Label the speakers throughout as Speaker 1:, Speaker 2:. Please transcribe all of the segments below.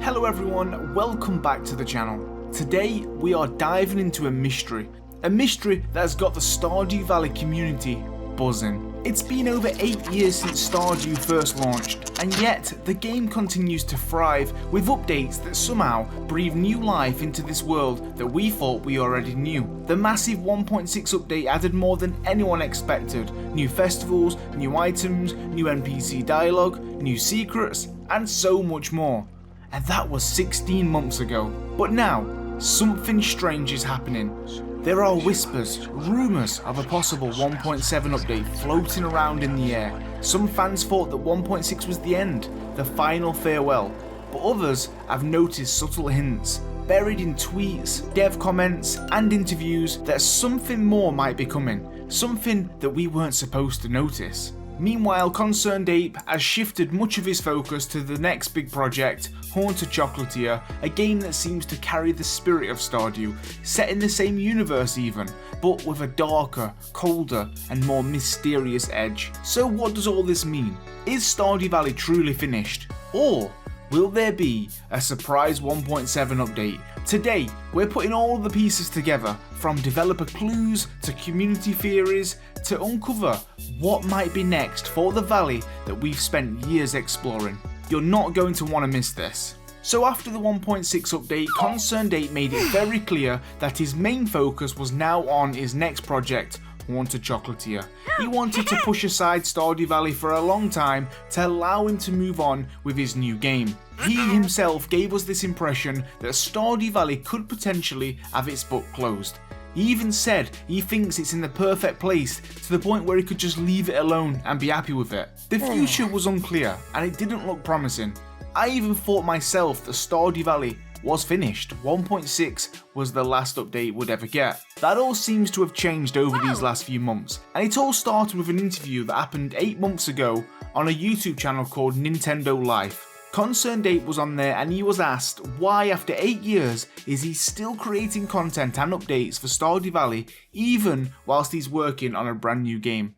Speaker 1: Hello everyone, welcome back to the channel. Today we are diving into a mystery that has got the Stardew Valley community buzzing. It's been over 8 years since Stardew first launched, and yet the game continues to thrive with updates that somehow breathe new life into this world that we thought we already knew. The massive 1.6 update added more than anyone expected: new festivals, new items, new NPC dialogue, new secrets, and so much more. And that was 16 months ago. But now, something strange is happening. There are whispers, rumours of a possible 1.7 update floating around in the air. Some fans thought that 1.6 was the end, the final farewell, but others have noticed subtle hints, buried in tweets, dev comments, and interviews, that something more might be coming, something that we weren't supposed to notice. Meanwhile, ConcernedApe has shifted much of his focus to the next big project, Haunted Chocolatier, a game that seems to carry the spirit of Stardew, set in the same universe even, but with a darker, colder, and more mysterious edge. So what does all this mean? Is Stardew Valley truly finished? Or will there be a surprise 1.7 update? Today, we're putting all the pieces together, from developer clues to community theories, to uncover what might be next for the valley that we've spent years exploring. You're not going to want to miss this. So after the 1.6 update, ConcernedApe made it very clear that his main focus was now on his next project, Haunted Chocolatier. He wanted to push aside Stardew Valley for a long time to allow him to move on with his new game. He himself gave us this impression that Stardew Valley could potentially have its book closed. He even said he thinks it's in the perfect place, to the point where he could just leave it alone and be happy with it. The future was unclear and it didn't look promising. I even thought myself that Stardew Valley was finished. 1.6 was the last update we'd ever get. That all seems to have changed over these last few months, and it all started with an interview that happened 8 months ago on a YouTube channel called Nintendo Life. ConcernedApe was on there and he was asked why after 8 years is he still creating content and updates for Stardew Valley even whilst he's working on a brand new game.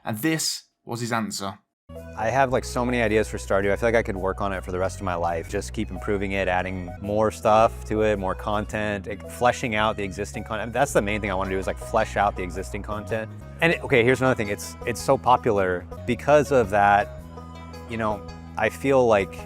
Speaker 1: And this was his answer.
Speaker 2: I have like so many ideas for Stardew. I feel like I could work on it for the rest of my life. Just keep improving it, adding more stuff to it, more content, fleshing out the existing content. That's the main thing I want to do, is like flesh out the existing content. And okay, here's another thing. It's so popular because of that. You know, I feel like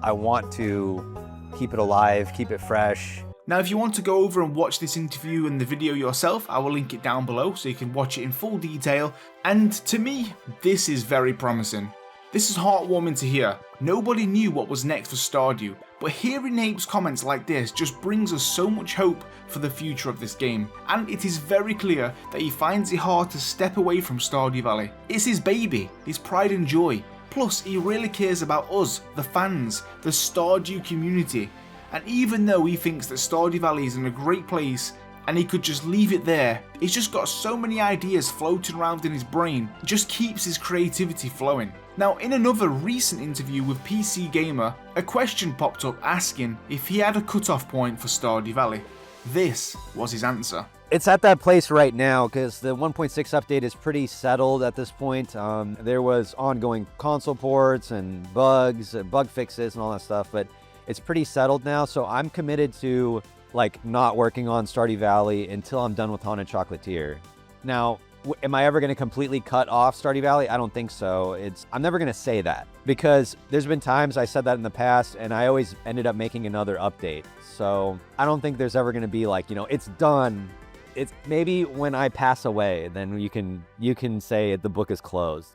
Speaker 2: I want to keep it alive, keep it fresh.
Speaker 1: Now if you want to go over and watch this interview and the video yourself, I will link it down below so you can watch it in full detail. And to me, this is very promising. This is heartwarming to hear. Nobody knew what was next for Stardew, but hearing Ape's comments like this just brings us so much hope for the future of this game. And it is very clear that he finds it hard to step away from Stardew Valley. It's his baby, his pride and joy. Plus, he really cares about us, the fans, the Stardew community. And even though he thinks that Stardew Valley is in a great place and he could just leave it there, he's just got so many ideas floating around in his brain, it just keeps his creativity flowing. Now, in another recent interview with PC Gamer, a question popped up asking if he had a cutoff point for Stardew Valley. This was his answer.
Speaker 2: It's at that place right now because the 1.6 update is pretty settled at this point. There was ongoing console ports and bugs, bug fixes and all that stuff, but it's pretty settled now. So I'm committed to like not working on Stardew Valley until I'm done with Haunted Chocolatier. Now, am I ever going to completely cut off Stardew Valley? I don't think so. I'm never going to say that because there's been times I said that in the past and I always ended up making another update. So I don't think there's ever going to be like, you know, it's done. It's maybe when I pass away, then you can say the book is closed.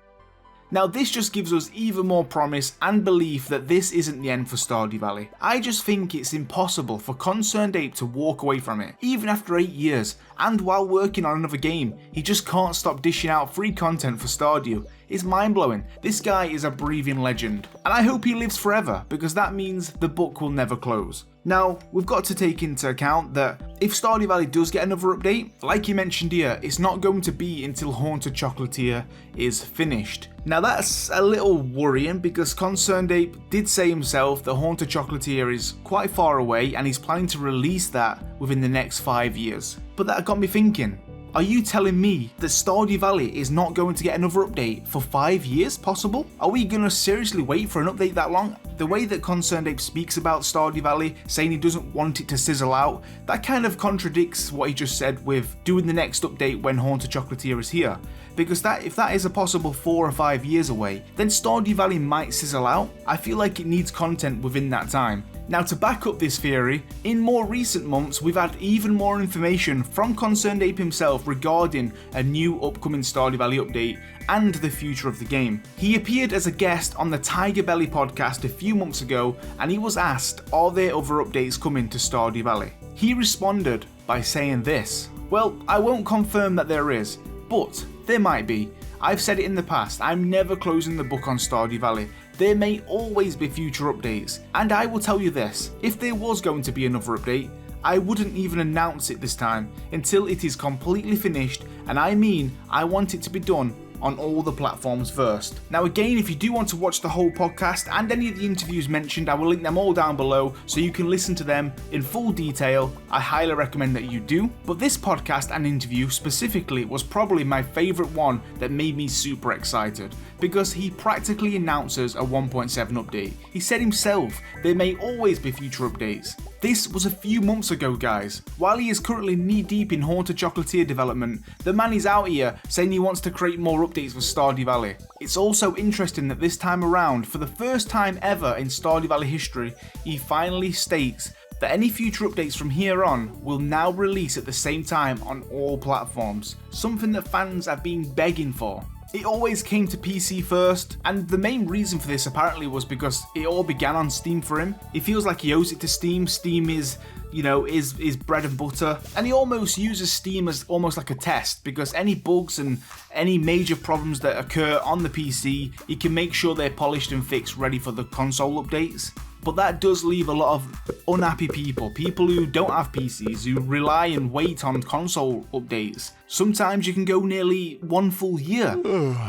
Speaker 1: Now this just gives us even more promise and belief that this isn't the end for Stardew Valley. I just think it's impossible for ConcernedApe to walk away from it, even after 8 years, and while working on another game. He just can't stop dishing out free content for Stardew. It's mind-blowing. This guy is a breathing legend, and I hope he lives forever because that means the book will never close. Now, we've got to take into account that if Stardew Valley does get another update, like you mentioned here, it's not going to be until Haunted Chocolatier is finished. Now that's a little worrying because ConcernedApe did say himself that Haunted Chocolatier is quite far away and he's planning to release that within the next 5 years. But that got me thinking, Are you telling me that Stardew Valley is not going to get another update for 5 years possible? Are we going to seriously wait for an update that long? the way that ConcernedApe speaks about Stardew Valley, saying he doesn't want it to sizzle out, that kind of contradicts what he just said with doing the next update when Haunted Chocolatier is here. Because if that is a possible 4 or 5 years away, then Stardew Valley might sizzle out. I feel like it needs content within that time. Now, to back up this theory, in more recent months we've had even more information from ConcernedApe himself regarding a new upcoming Stardew Valley update and the future of the game. He appeared as a guest on the TIGERBELLY podcast a few months ago, and he was asked, are there other updates coming to Stardew Valley? He responded by saying this: well, I won't confirm that there is, but there might be. I've said it in the past, I'm never closing the book on Stardew Valley. There may always be future updates, and I will tell you this, if there was going to be another update, I wouldn't even announce it this time until it is completely finished, and I mean I want it to be done on all the platforms first. Now again, if you do want to watch the whole podcast and any of the interviews mentioned, I will link them all down below so you can listen to them in full detail. I highly recommend that you do. But this podcast and interview specifically was probably my favourite one that made me super excited, because he practically announces a 1.7 update. He said himself, there may always be future updates. This was a few months ago, guys. While he is currently knee deep in Haunted Chocolatier development, the man is out here saying he wants to create more updates for Stardew Valley. It's also interesting that this time around, for the first time ever in Stardew Valley history, he finally states that any future updates from here on will now release at the same time on all platforms, something that fans have been begging for. It always came to PC first, and the main reason for this apparently was because it all began on Steam for him. He feels like he owes it to Steam. Steam is, is bread and butter, and he almost uses Steam as almost like a test, because any bugs and any major problems that occur on the PC, he can make sure they're polished and fixed, ready for the console updates. But that does leave a lot of unhappy people who don't have PCs, who rely and wait on console updates. Sometimes you can go nearly 1 full year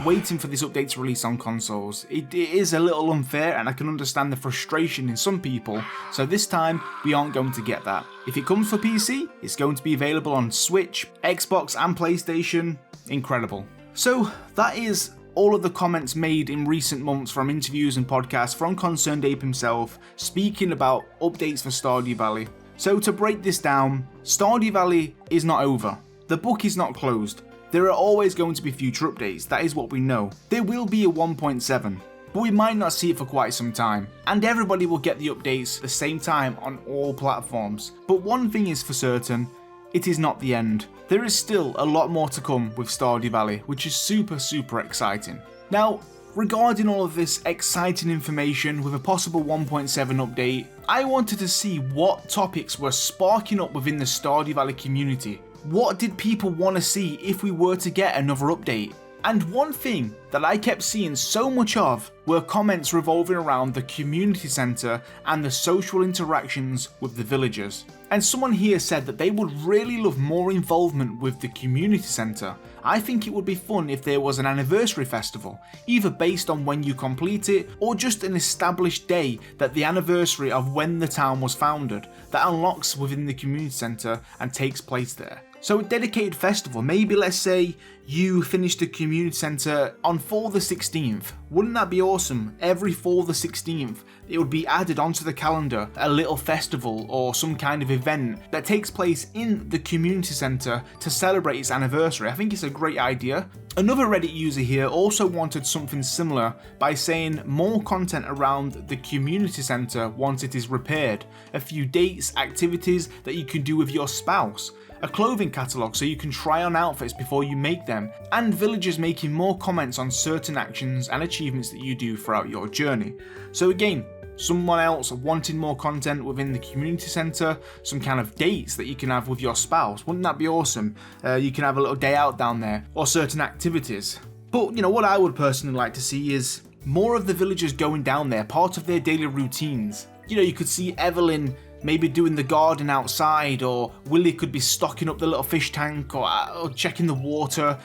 Speaker 1: waiting for this update to release on consoles. It is a little unfair, and I can understand the frustration in some people, so this time we aren't going to get that. If it comes for PC, it's going to be available on Switch, Xbox and PlayStation. Incredible. So that is all of the comments made in recent months from interviews and podcasts from ConcernedApe himself, speaking about updates for Stardew Valley. So to break this down, Stardew Valley is not over. The book is not closed. There are always going to be future updates, that is what we know. There will be a 1.7, but we might not see it for quite some time. And everybody will get the updates at the same time on all platforms. But one thing is for certain, it is not the end. There is still a lot more to come with Stardew Valley, which is super exciting. Now, regarding all of this exciting information with a possible 1.7 update, I wanted to see what topics were sparking up within the Stardew Valley community. What did people want to see if we were to get another update? And one thing that I kept seeing so much of were comments revolving around the community centre and the social interactions with the villagers. And someone here said that they would really love more involvement with the community centre. I think it would be fun if there was an anniversary festival, either based on when you complete it or just an established day that the anniversary of when the town was founded, that unlocks within the community centre and takes place there. So a dedicated festival, maybe let's say you finish the community centre on fall the 16th. Wouldn't that be awesome? Every fall the 16th, it would be added onto the calendar, a little festival or some kind of event that takes place in the community centre to celebrate its anniversary. I think it's a great idea. Another Reddit user here also wanted something similar by saying more content around the community centre once it is repaired, a few dates, activities that you can do with your spouse, a clothing catalogue so you can try on outfits before you make them, and villagers making more comments on certain actions and achievements that you do throughout your journey. So again, someone else wanting more content within the community centre, some kind of dates that you can have with your spouse. Wouldn't that be awesome? You can have a little day out down there, or certain activities. But what I would personally like to see is more of the villagers going down there, part of their daily routines. You could see Evelyn maybe doing the garden outside, or Willie could be stocking up the little fish tank or checking the water,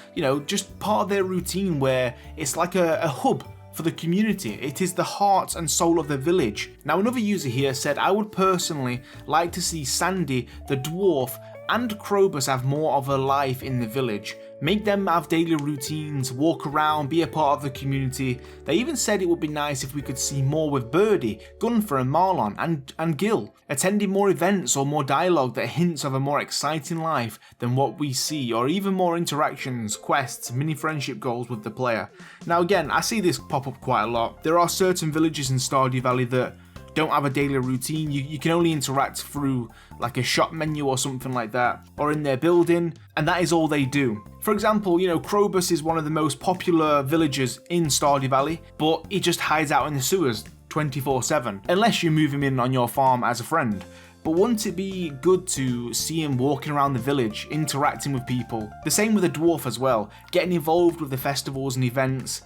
Speaker 1: just part of their routine where it's like a hub for the community. It is the heart and soul of the village. Now another user here said, I would personally like to see Sandy, the dwarf, and Krobus have more of a life in the village. Make them have daily routines, walk around, be a part of the community. They even said it would be nice if we could see more with Birdie, Gunfer and Marlon and Gil, attending more events or more dialogue that hints of a more exciting life than what we see, or even more interactions, quests, mini friendship goals with the player. Now again, I see this pop up quite a lot. There are certain villages in Stardew Valley that don't have a daily routine. You can only interact through like a shop menu or something like that, or in their building, and that is all they do. For example, Krobus is one of the most popular villagers in Stardew Valley, but he just hides out in the sewers 24/7, unless you move him in on your farm as a friend. But wouldn't it be good to see him walking around the village, interacting with people? The same with the dwarf as well, getting involved with the festivals and events.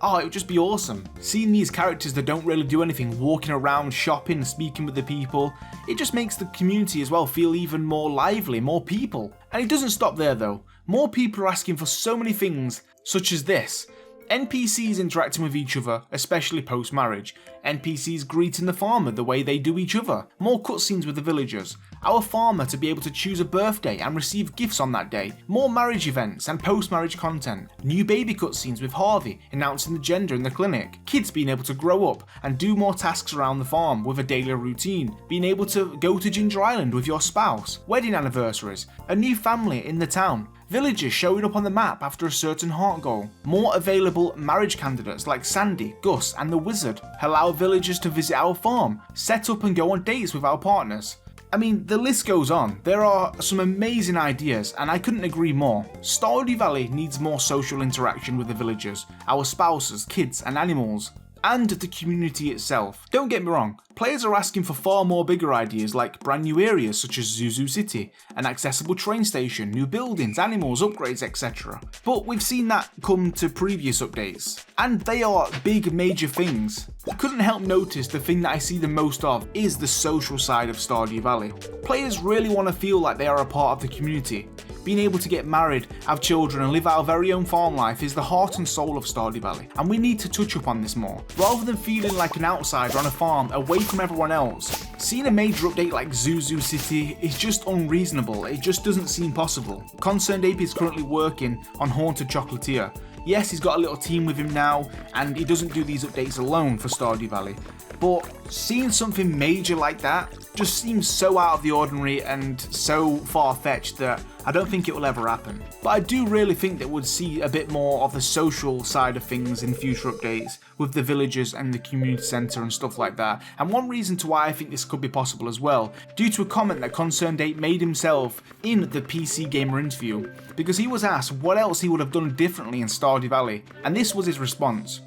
Speaker 1: Oh, it would just be awesome. Seeing these characters that don't really do anything, walking around, shopping, speaking with the people, it just makes the community as well feel even more lively, more people. And it doesn't stop there though. More people are asking for so many things, such as this. NPCs interacting with each other, especially post-marriage. NPCs greeting the farmer the way they do each other. More cutscenes with the villagers. Our farmer to be able to choose a birthday and receive gifts on that day. More marriage events and post-marriage content. New baby cutscenes with Harvey announcing the gender in the clinic. Kids being able to grow up and do more tasks around the farm with a daily routine. Being able to go to Ginger Island with your spouse. Wedding anniversaries. A new family in the town. Villagers showing up on the map after a certain heart goal. More available marriage candidates like Sandy, Gus and the Wizard. Allow villagers to visit our farm, set up and go on dates with our partners. I mean, the list goes on. There are some amazing ideas and I couldn't agree more. Stardew Valley needs more social interaction with the villagers, our spouses, kids and animals, and the community itself. Don't get me wrong, players are asking for far more bigger ideas like brand new areas such as Zuzu City, an accessible train station, new buildings, animals, upgrades, etc. But we've seen that come to previous updates, and they are big major things. I couldn't help notice the thing that I see the most of is the social side of Stardew Valley. Players really want to feel like they are a part of the community. Being able to get married, have children and live our very own farm life is the heart and soul of Stardew Valley, and we need to touch up on this more. Rather than feeling like an outsider on a farm away from everyone else, seeing a major update like Zuzu City is just unreasonable. It just doesn't seem possible. ConcernedApe is currently working on Haunted Chocolatier. Yes, he's got a little team with him now, and he doesn't do these updates alone for Stardew Valley. But seeing something major like that just seems so out of the ordinary and so far-fetched that I don't think it will ever happen. But I do really think that we'll see a bit more of the social side of things in future updates with the villagers and the community centre and stuff like that. And one reason to why I think this could be possible as well, due to a comment that ConcernedApe made himself in the PC Gamer interview, because he was asked what else he would have done differently in Stardew Valley, and this was his response.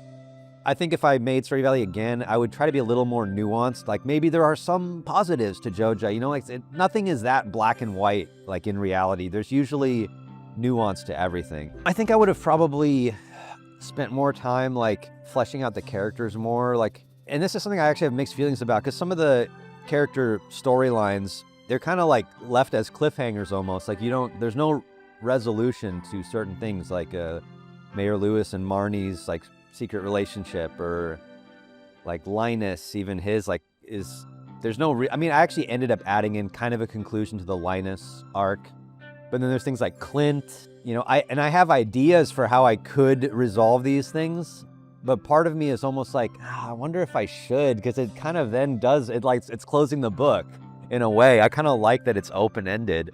Speaker 2: I think if I made Stardew Valley again, I would try to be a little more nuanced. Like maybe there are some positives to Joja, nothing is that black and white, like in reality. There's usually nuance to everything. I think I would have probably spent more time like fleshing out the characters more, and this is something I actually have mixed feelings about because some of the character storylines, they're kind of like left as cliffhangers almost. Like there's no resolution to certain things like Mayor Lewis and Marnie's like secret relationship, or like Linus, even his there's no I actually ended up adding in kind of a conclusion to the Linus arc, but then there's things like Clint, I have ideas for how I could resolve these things, but part of me is almost like, I wonder if I should, because it kind of then does it, like it's closing the book in a way. I kind of like that it's open-ended.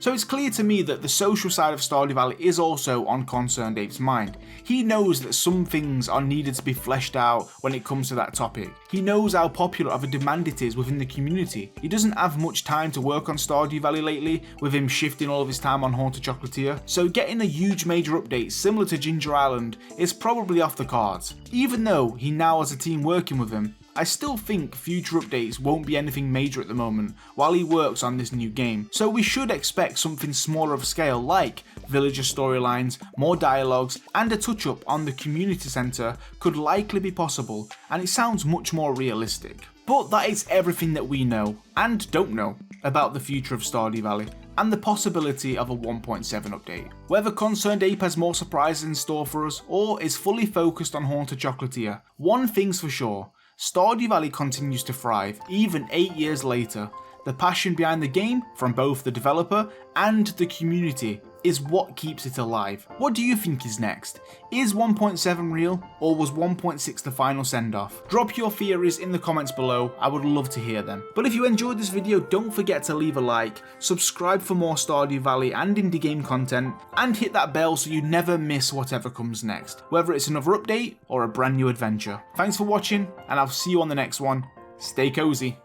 Speaker 1: So it's clear to me that the social side of Stardew Valley is also on ConcernedApe's mind. He knows that some things are needed to be fleshed out when it comes to that topic. He knows how popular of a demand it is within the community. He doesn't have much time to work on Stardew Valley lately, with him shifting all of his time on Haunted Chocolatier. So getting a huge major update similar to Ginger Island is probably off the cards. Even though he now has a team working with him, I still think future updates won't be anything major at the moment while he works on this new game, so we should expect something smaller of scale like villager storylines, more dialogues, and a touch up on the community centre could likely be possible, and it sounds much more realistic. But that is everything that we know, and don't know, about the future of Stardew Valley, and the possibility of a 1.7 update. Whether ConcernedApe has more surprises in store for us, or is fully focused on Haunted Chocolatier, one thing's for sure, Stardew Valley continues to thrive, even 8 years later. The passion behind the game, from both the developer and the community, is what keeps it alive. What do you think is next? Is 1.7 real, or was 1.6 the final send-off? Drop your theories in the comments below, I would love to hear them. But if you enjoyed this video, don't forget to leave a like, subscribe for more Stardew Valley and indie game content, and hit that bell so you never miss whatever comes next, whether it's another update or a brand new adventure. Thanks for watching, and I'll see you on the next one. Stay cozy.